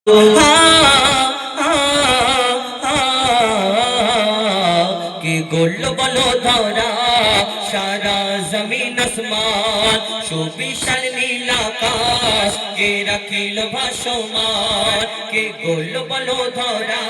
কে গড়ল বলো ধরা সারা জমিন আসমান সুবিশাল নীল আকাশ কে রাখিল ভাসমান কে গড়ল বলো ধরা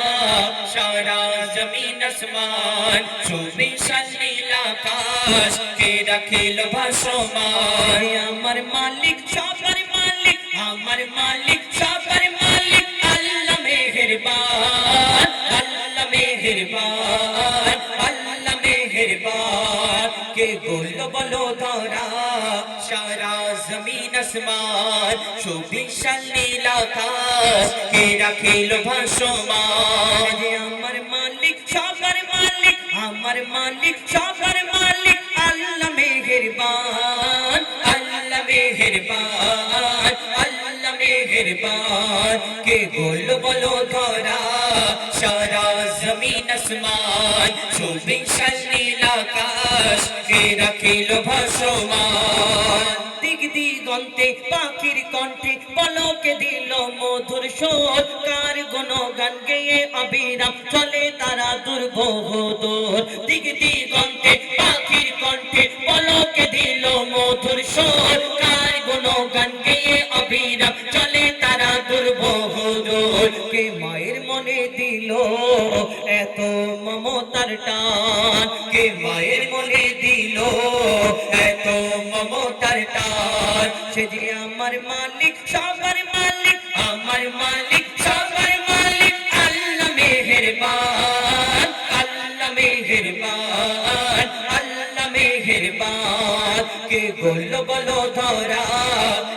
সারা জমিন আসমান সুবিশাল নীল আকাশ কে রাখিল ভাসমান আমার মালিক সবার মালিক আমার মালিক সবার মালিক আল্লাহ মেহেরবান আল্লাহ মেহেরবান আল্লাহ মেহেরবান কে গোল বলো ধরা সারা জমিন আসমান সুবিশাল নীল আকাশ কে রাখিল ভাসমান আমার মালিক সবার মালিক আমার মালিক সবার মালিক আল্লাহ মেহেরবান আল্লাহ মেহেরবান আল্লাহ মেহেরবান কে গোল বলো ধরা সারা জমিন আসমান সুবিশাল নীল আকাশ কে রাখিল ভাসমান দিক দিগন্তে পাখির কণ্ঠে পলকে দিল মধুর সুর কার গুণগান গেয়ে অবিরাম চলে তারা দুর্বহ দূর দিক দিগন্তে পাখির কণ্ঠে পলকে দিল মধুর সুর কার গুণগান গেয়ে অবিরাম চলে তারা দুর্বহ দূর কে মায়ের মনে দিল এত মমতার টান কে মায়ের মনে দিল এত মমতার টান সে যে আমার মালিক সবার মালিক আমার মালিক সবার মালিক আল্লাহ মেহেরবান আল্লাহ মেহেরবান আল্লাহ মেহেরবান কে গোল বলো ধরা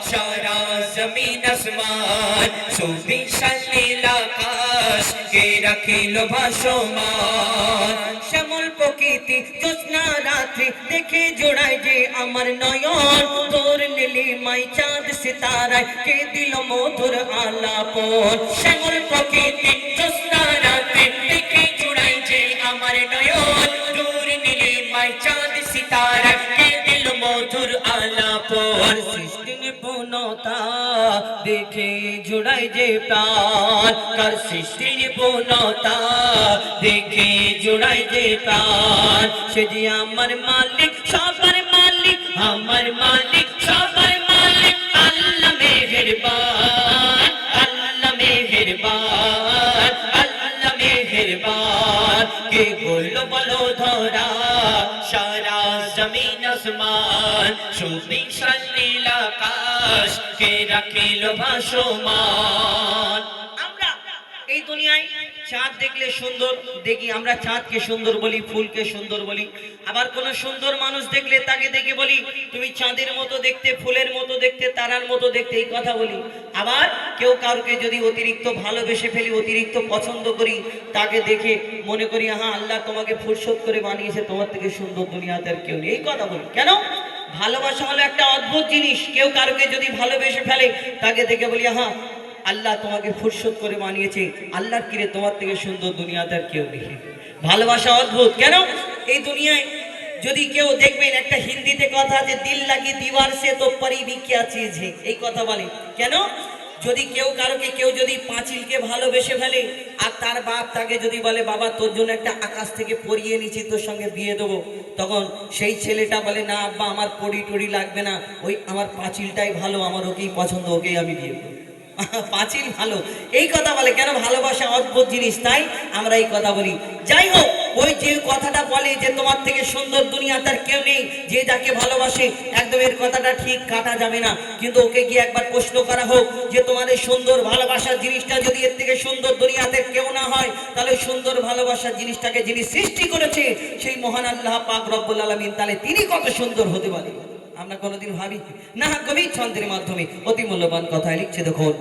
সারা জমিন আসমান সুবিশাল নীল আকাশ কে রাখিল ভাসমান শ্যামল প্রকৃতি জ্যোৎস্না রাত্রি দেখে জোড়ায় যে আমার নয়ন তোর নীলিমায় চাঁদ সিতারায় কে দিল মধুর আলাপন শ্যামল প্রকৃতি জ্যোৎস্না রাত্রি দেখে জোড়ায় যে আমার নয়ন তোর নীলিমায় চাঁদ সিতারায় কে দিল মধুর আলাপন সৃষ্টি নিপুণতা দেখে জোড়ায় যে প্রাণ কার সৃষ্টি নিপুণতা দেখে জোড়ায় যে প্রাণ সে যে আমার মালিক সবার মালিক আমার মালিক সবার মালিক আল্লাহ মেহেরবান আল্লাহ মেহেরবান আল্লাহ মেহেরবান কে গোল বলো ধরা সারা জমিন আসমান সুবিশাল নীল আকাশ কে রাখিল ভাসমান আমরা এই দুনিয়ায় চাঁদ দেখলে সুন্দর দেখি আমরা চাঁদকে সুন্দর বলি ফুলকে সুন্দর বলি আবার কোন সুন্দর মানুষ দেখলে তাকে দেখে বলি তুমি চাঁদের মতো দেখতে ফুলের মতো দেখতে তারার মতো দেখতে এই কথা বলি আবার কেউ কাউকে যদি অতিরিক্ত ভালোবেসে ফেলি অতিরিক্ত পছন্দ করি তাকে দেখে মনে করি হ্যাঁ আল্লাহ তোমাকে ফুরসত করে বানিয়েছে তোমার থেকে সুন্দর দুনিয়াতে আর কেউ নেই এই কথা বলি কেন ভালোবাসা হলো একটা অদ্ভুত জিনিস কেউ কাউকে যদি ভালোবেসে ফেলে তাকে দেখে বলি হ্যাঁ আল্লাহ তোমাকে ফুরসত করে বানিয়েছে আল্লাহর কিরে তোমার থেকে সুন্দর দুনিয়াতে আর কেউ নেই ভালোবাসা অদ্ভুত কেন এই দুনিয়ায় যদি কেউ দেখবেন একটা হিন্দিতে কথা আছে দিল লাগি দीवार से तो परी भी क्या चीज है এই কথা বলে কেন যদি কেউ কারোকে কেউ যদি পাঁচিলকে ভালোবেসে ফেলে আর তার বাপ তাকে যদি বলে বাবা তোর জন্য একটা আকাশ থেকে পরিয়ে নিয়েছি তোর সঙ্গে বিয়ে দেবো তখন সেই ছেলেটা বলে না আব্বা আমার পরি টরি লাগবে না ওই আমার পাঁচিলটাই ভালো আমার ওকেই পছন্দ ওকেই আমি বিয়ে করব পাঁচিল ভালো এই কথা বলে কেন ভালোবাসা অদ্ভুত জিনিস তাই আমরা এই কথা বলি যাই হোক ওই যে কথাটা বলে যে তোমার থেকে সুন্দর দুনিয়াতে আর কেউ নেই যে যাকে ভালোবাসে একদম এর কথাটা ঠিক কাটা যাবে না কিন্তু ওকে গিয়ে একবার প্রশ্ন করা হোক যে তোমার এই সুন্দর ভালোবাসার জিনিসটা যদি এর থেকে সুন্দর দুনিয়াতে কেউ না হয় তাহলে সুন্দর ভালোবাসার জিনিসটাকে যিনি সৃষ্টি করেছে সেই মহান আল্লাহ পাক রব্বুল আলামিন তাহলে তিনি কত সুন্দর হতে পারে আমরা কোনোদিন ভাবি না কবি ছন্দের মাধ্যমে অতি মূল্যবান কথা লিখছে দেখুন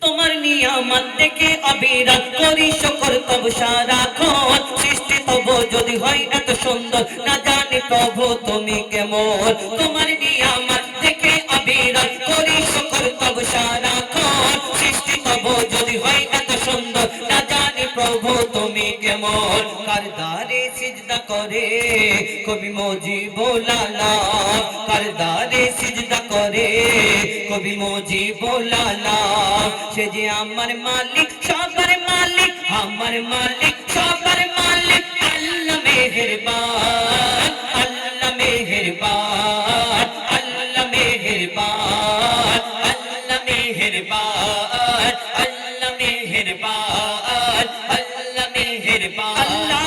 তোমার নিয়ামত দেখে অবিরত করি শুকর তব সারাক্ষণ সৃষ্টি তব যদি হয় এত সুন্দর না জানি প্রভু তুমি কেমন তোমার নিয়ামত দেখে অবিরত করি শুকর তব সারাক্ষণ সৃষ্টি তব যদি হয় এত সুন্দর না জানি প্রভু তুমি কেমন কার দ্বারে সিজদা সিজদা করে কবি মুজিবুল্লাহ কারদারে সিজদা করে কবি মুজিবুল্লাহ সে যে আমার মালিক সবার মালিক আমার মালিক সবার মালিক আল্লাহ মেহেরবান আল্লাহ মেহেরবান আল্লাহ মেহেরবান আল্লাহ মেহেরবান আল্লাহ মেহেরবান আল্লাহ মেহেরবান আল্লাহ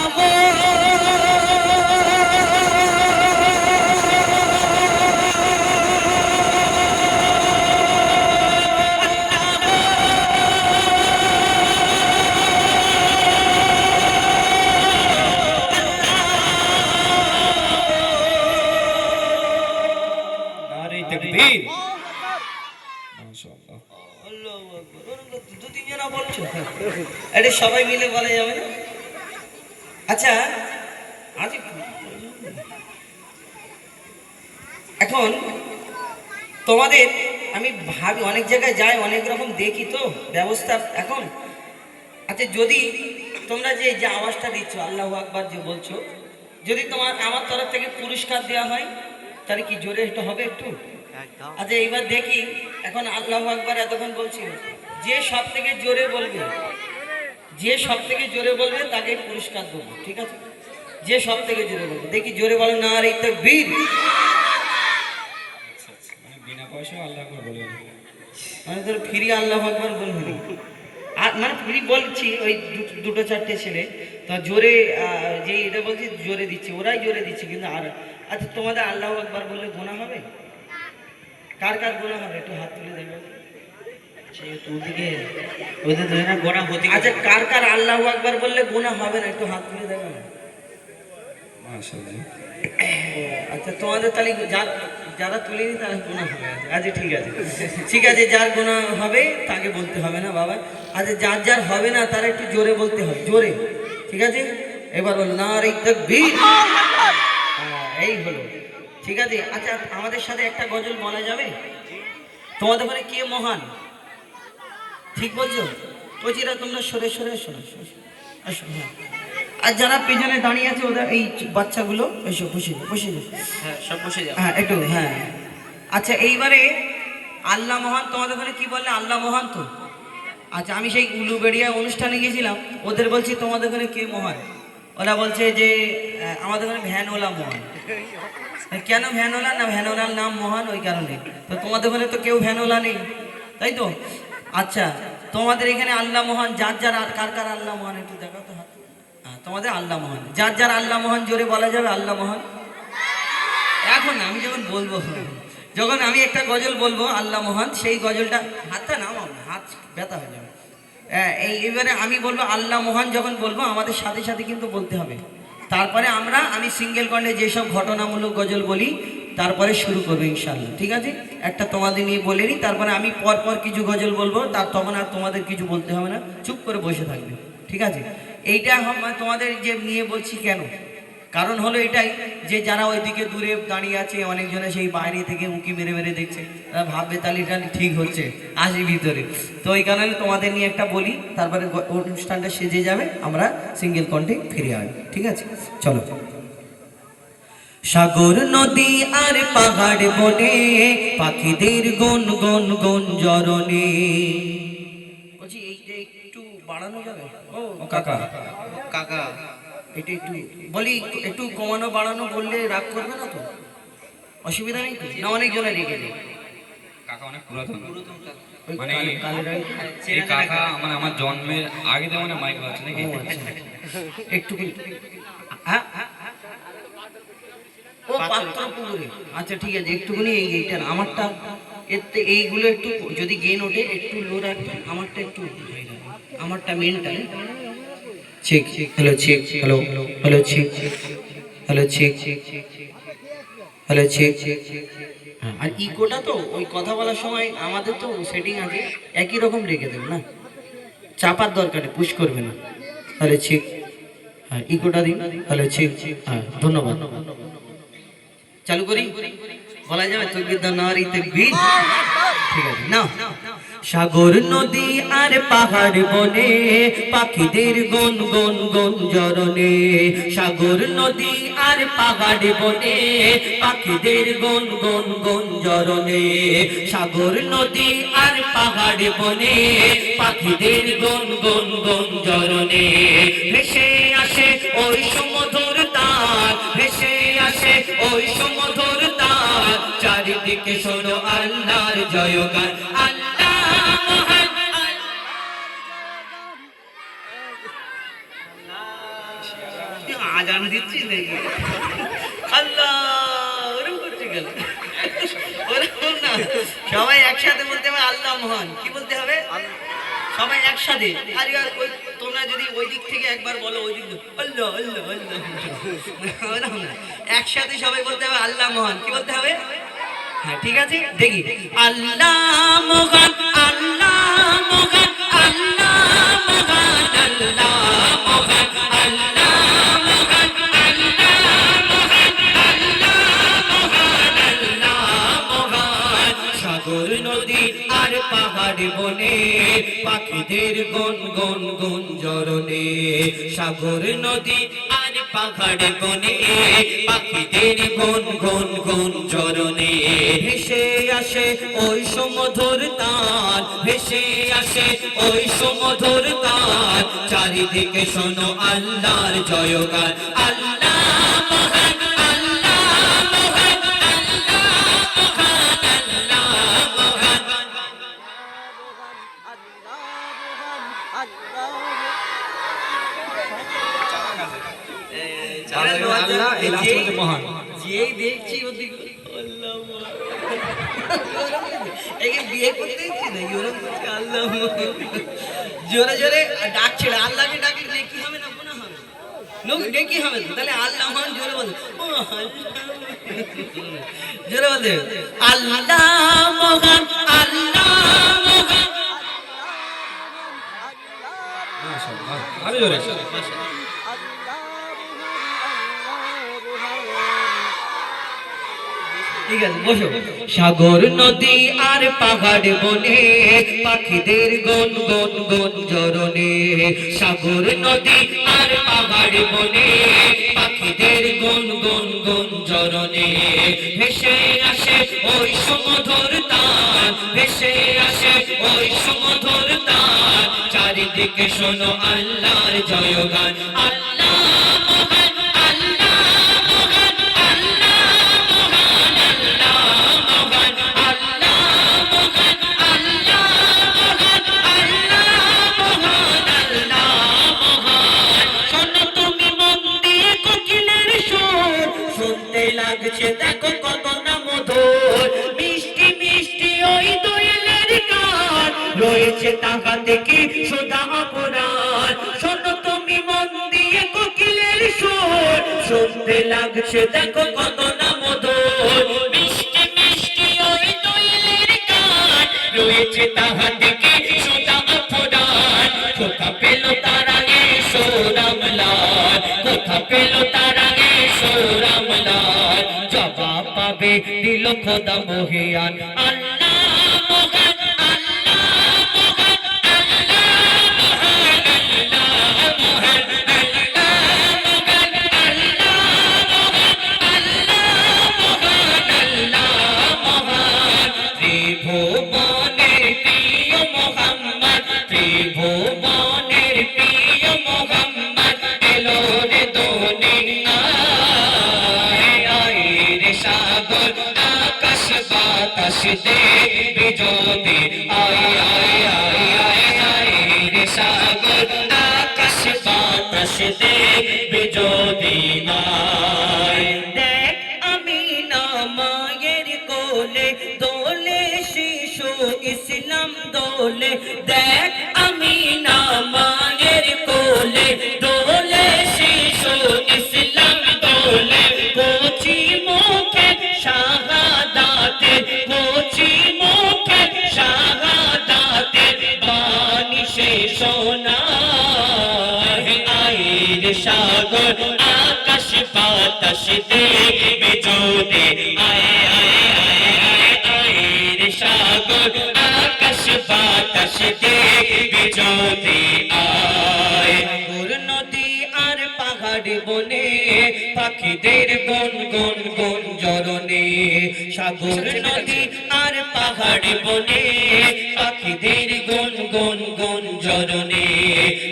तकबीर মাশাআল্লাহ আল্লাহু আকবার দু তিন জন বলছো এটা সবাই মিলে বলা যাবে না আচ্ছা আজ এখন তোমাদের আমি ভাবি অনেক জায়গায় যাই অনেক রকম দেখি তো ব্যবস্থা এখন আচ্ছা যদি তোমরা যে যে আওয়াজটা দিচ্ছ আল্লাহু আকবার যে বলছো যদি তোমার আমার তরফ থেকে পুরস্কার দেওয়া হয় তাহলে কি জোরে একটু হবে একটু আচ্ছা এইবার দেখি এখন আল্লাহু আকবার এতক্ষণ বলছি যে সব থেকে জোরে বলবে যে সব থেকে জোরে বলবে তাকে পুরস্কার দেবো ঠিক আছে যে সব থেকে জোরে বলবে দেখি জোরে বলো না আর এই তাকবীর মানে বিনা পয়সায় আল্লাহ আকবার বলবেন মানে তোর ফ্রি আল্লাহু আকবার বলবি আর মানে ফ্রি বলছি ওই দুটো চারটে ছেলে তা জোরে যে এটা বলছি জোরে দিচ্ছে ওরাই জোরে দিচ্ছে কিন্তু আর আচ্ছা তোমাদের আল্লাহু আকবার বললে গুনাহ হবে কার কার গুনাহ হবে একটু হাত তুলে দেবে আচ্ছা কার কার আল্লাহু আকবার বললে গুনাহ হবে না একটু হাত তুলে দেবে না মাশাআল্লাহ আচ্ছা তোমাদের তাহলে যারা তুলেনি তারা গুনাহ হবে আচ্ছা ঠিক আছে যার গুনাহ হবে তাকে বলতে হবে না বাবা আচ্ছা যার যার হবে না তারা একটু জোরে বলতে হবে জোরে ঠিক আছে এবার বল নারে তাকবীর এই হলো ঠিক আছে আচ্ছা আমাদের সাথে একটা গজল বলা যাবে তোমাদের ওখানে কে মহান ঠিক বলছো কচিরা তোমরা সরে সরে শোনো আসো হ্যাঁ আর যারা পেছনে দাঁড়িয়ে আছে ওদের এই বাচ্চাগুলো এসো বসে হ্যাঁ সব বসে যাও হ্যাঁ একটু হ্যাঁ আচ্ছা এইবারে আল্লাহ মহান তোমাদের ওখানে কি বললে আল্লাহ মহান তো আচ্ছা আমি সেই উলুবেড়িয়া অনুষ্ঠানে গিয়েছিলাম ওদের বলছি তোমাদের ওখানে কে মহান ওরা বলছে যে আমাদের ওখানে ভ্যানওয়ালা মহান কেন ভ্যানওয়ালা না ভ্যানওয়ালার নাম মহান ওই কারণে তো তোমাদের ওখানে তো কেউ ভ্যানওয়ালা নেই তাই তো আচ্ছা তোমাদের এখানে আল্লাহ মহান যার যার কার কার আল্লাহ মহান একটু দেখো তো হাত হ্যাঁ তোমাদের আল্লাহ মহান যার যার আল্লাহ মহান জোরে বলা যাবে আল্লাহ মহান এখন আমি যখন বলবো যখন আমি একটা গজল বলবো আল্লাহ মহান সেই গজলটা হাতটা নামাও না হাত ব্যথা হয়ে যাবে এইবারে আমি বলবো আল্লাহ মহান যখন বলবো আমাদের সাথে সাথে কিন্তু বলতে হবে তারপরে আমি সিঙ্গেল কণ্ঠে যেসব ঘটনামূলক গজল বলি তারপরে শুরু করবো ইনশাআল্লাহ ঠিক আছে একটা তোমাদের নিয়ে বলে নিই তারপরে আমি পর কিছু গজল বলবো তখন আর তোমাদের কিছু বলতে হবে না চুপ করে বসে থাকবে ঠিক আছে এইটা তোমাদের যে নিয়ে বলছি কেন কারণ হলো এটাই যে যারা ওইদিকে দূরে দাঁড়িয়ে আছে অনেকজনে সেই বাইরে থেকে উঁকি মেরে দেখছে তারা ভাববে তাহলে এটা ঠিক হচ্ছে আসি ভিতরে তো এই কারণে তোমাদের নিয়ে একটা বলি তারপরে অনুষ্ঠানটা সেজে যাবে আমরা সিঙ্গেল কণ্ঠে ফিরে আসবো ঠিক আছে চলো সাগর নদী আর পাহাড় বনে পাখিদের গুন গুন গুঞ্জরণে বলছি এইটা একটু বাড়ানো যাবে ও কাকা এটা একটু বলি একটু কমানো বাড়ানো বললে রাগ করবে না তো অসুবিধা নেই না অনেকজনে রেগে নেই কাকা অনেক পুরাতন মানে এই কাকা মানে আমার জন্মের আগে তো মানে মাইক বাজছে নাকি একটু হ্যাঁ ও পাত্র পুকুরে আচ্ছা ঠিক আছে একটুখানি এইটার আমারটা এতে এইগুলো একটু যদি গেন ওঠে একটু লো রাখবেন আমারটা একটু আমারটা মেনটা check hello check hello check আর ইকোটা তো ওই কথা বলার সময় আমাদের তো সেটিং আছে একই রকম রেখে দেব না চাপার দরকারে পুশ করবে না হ্যালো চেক হ্যাঁ ইকোটা দিন হ্যালো চেক হ্যাঁ ধন্যবাদ চালু করি বলা যাবে তাকবীর নারী তাকবীর ঠিক আছে না সাগর নদী আর পাহাড় বনে পাখিদের গুন গুন গুঞ্জরণে সাগর নদী আর পাহাড় বনে পাখিদের গুন গুন গুঞ্জরণে সাগর নদী আর পাহাড় বনে পাখিদের গুন গুন গুঞ্জরণে ভেসে আসে ওই সুমধুর তার ভেসে আসে ওই সুমধুর তার চারিদিকে শোনো আল্লাহর জয়গান আজান দিচ্ছি দেখি আল্লাহ ওরকম করতে গেল ওরকম না সবাই একসাথে বলতে হবে আল্লাহ মহান কি বলতে হবে সবাই একসাথে আরে আর ওই তোমরা যদি ওই দিক থেকে একবার বলো ওই দিক আল্লাহ আল্লাহ আল্লাহ ওরকম না একসাথে সবাই বলতে হবে আল্লাহ মহান কি বলতে হবে হ্যাঁ ঠিক আছে দেখি আল্লাহ মহান আল্লাহ মহান আল্লাহ মহান আল্লাহ মহান আল্লাহ সাগর নদী আর পাহাড় বনে পাখিদের গুন গুন গুঞ্জরণে সাগর নদী আর পাহাড় বনে পাখিদের গুন গুন গুঞ্জরণে ভেসে আসে ওই সুমধুর তার ভেসে আসে ওই সুমধুর তার চারিদিকে শোনো আল্লাহর জয়গান আল্লাহ মহান আল্লাহ এই লাস্ট হচ্ছে মহান যেই দেখছি ওদিকে আল্লাহ এই বিয়ে করতে দিচ্ছি নাকি ওরকম করছে আল্লাহ জোরে জোরে ডাকছে আল্লাহকে ডাকলে নেকি হবে না গুনাহ হবে নেকি হবে তো তাহলে আল্লাহ মহান জোরে বলে জোরে বলে আল্লাহ মহান আল্লাহ মহান আরে জোরে ঠিক আছে বসো সাগর নদী আর পাহাড় বনে পাখিদের গুন গুন গুঞ্জরণে সাগর নদী আর পাহাড় বনে পাখিদের গুন গুন গুঞ্জরণে ভেসে আসে ওই সুমধুর তার ভেসে আসে ওই সুমধুর তার চারিদিকে শোনো আল্লাহর জয়গান আল্লাহ মহান আল্লাহ মহান আল্লাহ মহান আল্লাহ মহান আল্লাহ মহান আল্লাহ মহান আল্লাহ মহান আল্লাহ মহান শোনো তুমি মন দিয়ে কোকিলের সুর শুনতে লাগছে দেখো কত না মধুর মিষ্টি মিষ্টি ওই দোয়েলের গান রয়েছে তাহাতে কি সুধা অপরাধ শোনো তুমি মন দিয়ে কোকিলের সুর শুনতে লাগছে দেখো কত না মধুর মিষ্টি মিষ্টি ওই দোয়েলের গান রয়েছে তাহাতে কি সুধা অপরাধ কোথা পেল তার আগে সোরামলাল কোথা পেল তার আগে সোরামলাল জবাব পাবে দিল খোদা মহিয়ান আল্লাহ মহান আল্লাহ মহান আল্লাহ মহান আল্লাহ মহান আল্লাহ মহান আল্লাহ মহান আল্লাহ মহান ত্রিভুবনের প্রিয় মোহাম্মদ ত্রিভুবনের প্রিয় মোহাম্মদ এলো রে দুনিয়ায় আয় রে সাগর আকাশ বাতাস দেখবি যদি আয় আয় আয় আয় আয় রে সাগর আকাশ বাতাস দেখবি যদি নাই দেখ আমি না মায়ের কোলে দোলে শিশু ইসলাম দোলে দেখ আমি না মায়ের কোলে দোলে শিশু ইসলাম দোলে কোচি মুখে শাহাদাতে কোচি মুখে শাহাদাতে বাণী সে শোনায় আয়ের সাগর আকাশ বাতাস দেখবে যদি আয় আয় আয় আয় আয়ের সাগর আকাশ বাতাস দিবে যদি আয় সাগর নদী আর পাহাড় বনে পাখিদের গুন গুন গুন জরনে সাগর নদী আর পাহাড় বনে পাখিদের গুন গুন গুন জরনে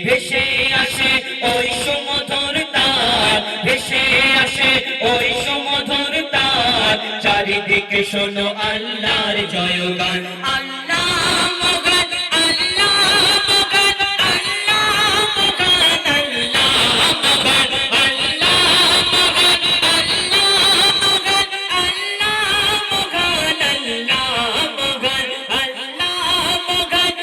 ভেসে আসে ওই সমুদ্র তার ভেসে আসে ওই সমুদ্র তার চারিদিকে শোনো আল্লাহর জয়গান আল্লাহ মগান আল্লাহ মগান আল্লাহ মগান আল্লাহ মগান আল্লাহ মগান আল্লাহ মগান আল্লাহ মগান আল্লাহ মগান আল্লাহ মগান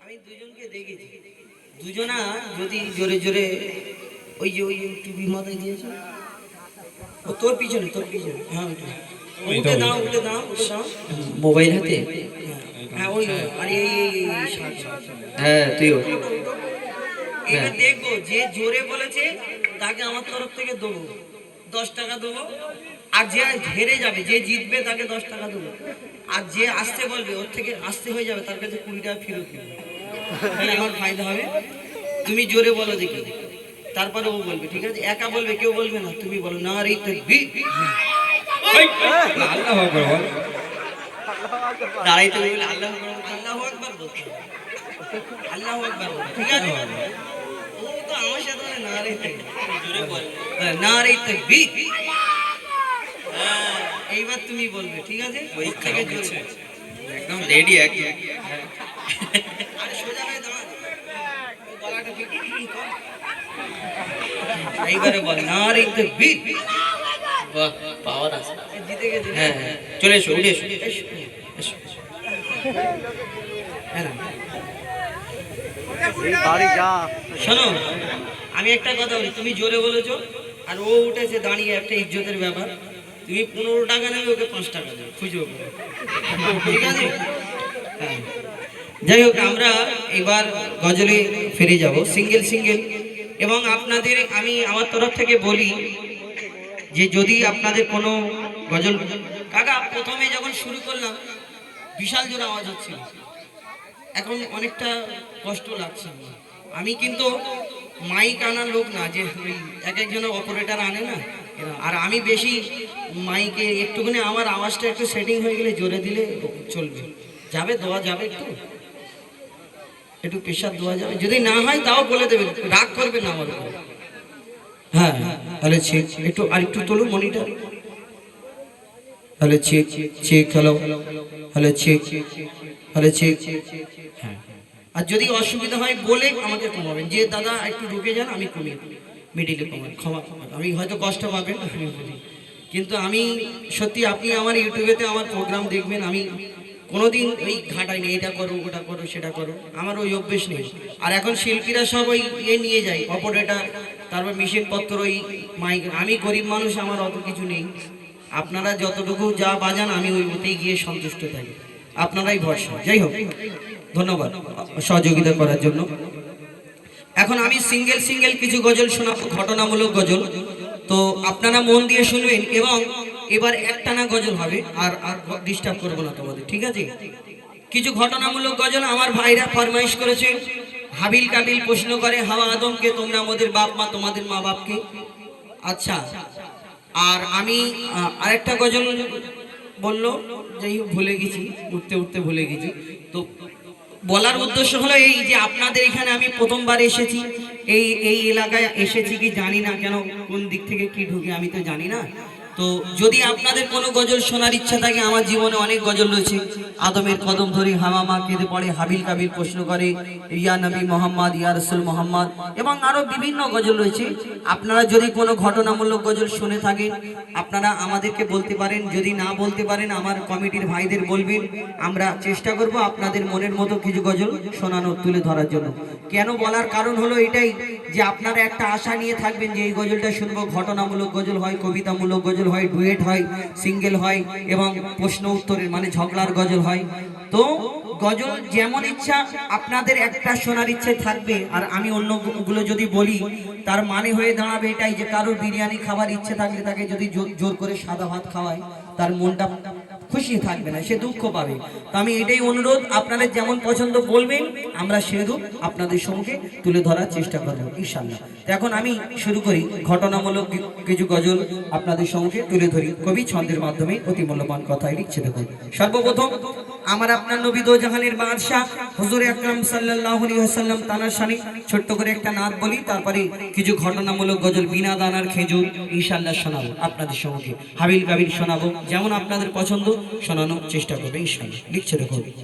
আমি দুজনকে দেখেছি দুজনা যদি জোরে জোরে ওই যে ওই টুপি মাথায় দিয়েছে ও তোর পিছনে হ্যাঁ উঠে দাও মোবাইল হাতে হ্যাঁ ওই আরে হ্যাঁ তুইও এবার দেখবো যে জোরে বলেছে তাকে আমার তরফ থেকে দেবো 10 টাকা দেবো আর যে হেরে যাবে যে জিতবে তাকে 10 টাকা দেবো আর যে আসতে বলবে ওর থেকে আসতে হয়ে যাবে তার কাছে 20 টাকা ফেরত দেবো তাহলে আমার ফায়দা হবে তুমি জোরে বলো দেখি তারপরে ও বলবে ঠিক আছে একা বলবে কেউ বলবে না তুমি বলো না রে তাকবীর আল্লাহু আকবার বল দাঁড়াইতে বলবে আল্লাহু আকবার বলতে আল্লাহু আকবার বল ঠিক আছে ও তো আমার সাথে বলে না রে জোরে বল না রে তাকবীর এইবার তুমি বলবে ঠিক আছে ওই থেকে জোরে একদম রেডি একদম আরে সোজা হয়ে দাঁড়া গলাটা ঠিক কর এইবারে বল না রে তাকবীর বাহ পাওয়ার আছে জিতে গেছে হ্যাঁ চলে এসো উঠে এসো হ্যাঁ শোনো আমি একটা কথা বলি তুমি জোরে বলেছো আর ও উঠেছে দাঁড়িয়ে একটা ইজ্জতের ব্যাপার তুমি 15 টাকা নেবে ওকে 5 টাকা দেবে খুঁজো ঠিক আছে হ্যাঁ যাই হোক আমরা এবার গজলে ফিরে যাব সিঙ্গেল এবং আপনাদের আমি আমার তরফ থেকে বলি যে যদি আপনাদের কোনো গজল কাকা প্রথমে যখন শুরু করলাম বিশাল জোর আওয়াজ হচ্ছিল এখন অনেকটা কষ্ট লাগছে আমি কিন্তু মাইক আনার লোক না যে এক একজনের অপারেটর আনে না আর আমি বেশি মাইকে একটুখানি আমার আওয়াজটা একটু সেটিং হয়ে গেলে জোরে দিলে চলবে যাবে দেওয়া যাবে একটু প্রেশার দেওয়া যাবে যদি না হয় তাও বলে দেবেন রাগ করবেন না আমার উপরে হ্যাঁ তাহলে একটু আর একটু তোলো monitor hello check hello check হ্যাঁ আর যদি অসুবিধা হয় বলে আমাকে কমাবেন যে দাদা একটু ঢুকে যান আমি কমিয়ে মিডিলে কমান ক্ষমা আমি হয়তো কষ্ট পাবেন কিন্তু আমি সত্যি আপনি আমার ইউটিউবেতে আমার প্রোগ্রাম দেখবেন আমি কোনোদিন ওই ঘাটাই নেই এটা করো ওটা করো সেটা করো আমার ওই অভ্যেস নেই আর এখন শিল্পীরা সব ওই নিয়ে যায় অপারেটর তারপর মেশিনপত্র ওই মাইক আমি গরিব মানুষ আমার অত কিছু নেই আপনারা যতটুকু যা বাজান আমি ওইতেই গিয়ে সন্তুষ্ট থাকি আপনারাই ভরসা যাই হোক ধন্যবাদ সহযোগিতা করার জন্য এখন আমি সিঙ্গেল কিছু গজল শোনাবো ঘটনামূলক গজল তো আপনারা মন দিয়ে শুনবেন এবং এবার একটানা গজল হবে আর ডিস্টার্ব করবো না তোমাদের ঠিক আছে কিছু ঘটনামূলক গজল আমার ভাইরা ফরমাইশ করেছে হাবিল কাবিল প্রশ্ন করে হাওয়া আদমকে তোমরা আমাদের বাপ মা তোমাদের মা বাপকে আচ্ছা আর আমি আরেকটা গজল বললো যাই হোক ভুলে গেছি উঠতে ভুলে গেছি তো বলার উদ্দেশ্য হলো এই যে আপনাদের এখানে আমি প্রথমবার এসেছি এই এলাকায় এসেছি কি জানি না কেন কোন দিক থেকে কি ঢুকে আমি তো জানি না তো যদি আপনাদের কোনো গজল শোনার ইচ্ছা থাকে আমার জীবনে অনেক গজল রয়েছে আদমের কদম ধরে হাওয়া মা কেঁদে পড়ে হাবিল কাবিল প্রশ্ন করে ইয়া নবী মোহাম্মদ ইয়া রাসূল মোহাম্মদ এবং আরো বিভিন্ন গজল রয়েছে আপনারা যদি কোনো ঘটনামূলক গজল শুনে থাকেন আপনারা আমাদেরকে বলতে পারেন যদি না বলতে পারেন আমার কমিটির ভাইদের বলবেন আমরা চেষ্টা করব আপনাদের মনের মতো কিছু গজল শোনানো তুলে ধরার জন্য কেন বলার কারণ হলো এটাই যে আপনারা একটা আশা নিয়ে থাকবেন যে এই গজলটা শুনবো ঘটনামূলক গজল হয় কবিতামূলক গজল হয়, ডুয়েট হয়, সিঙ্গেল হয় এবং প্রশ্ন উত্তরের মানে ঝগড়ার গজল হয়। তো গজল যেমন ইচ্ছা আপনাদের একটা শোনার ইচ্ছে থাকবে, আর আমি অন্যগুলো যদি বলি তার মানে হয়ে দাঁড়াবে এটাই যে কারোর বিরিয়ানি খাবার ইচ্ছে থাকলে তাকে যদি জোর করে সাদা ভাত খাওয়ায় তার মনটা খুশি থাকবে না, সে দুঃখ পাবে। তো আমি এটাই অনুরোধ, আপনাদের যেমন পছন্দ বলবেন, আমরা সেরূপ আপনাদের সম্মুখে তুলে ধরার চেষ্টা করবো ইনশাআল্লাহ। তো এখন আমি শুরু করি, ঘটনামূলক কিছু গজল আপনাদের সম্মুখে তুলে ধরি কবি ছন্দের মাধ্যমে। অতি মূল্যবান কথাই লিখছে দেখুন। সর্বপ্রথম আমার আপনার নবী দো জাহানের বাদশাহ হুজুর আকরাম সাল্লাল্লাহু আলাইহি ওয়াসাল্লাম তানার শানে ছোট্ট করে একটা নাত বলি, তারপরে কিছু ঘটনামূলক গজল বিনা দানার খেজুর ইনশাআল্লাহ শোনাবো আপনাদের সম্মুখে। হাবিল কাবিল শোনাবো, যেমন আপনাদের পছন্দ শোনানোর চেষ্টা করবে ইনশাআল্লাহ। লিখছে দেখুন।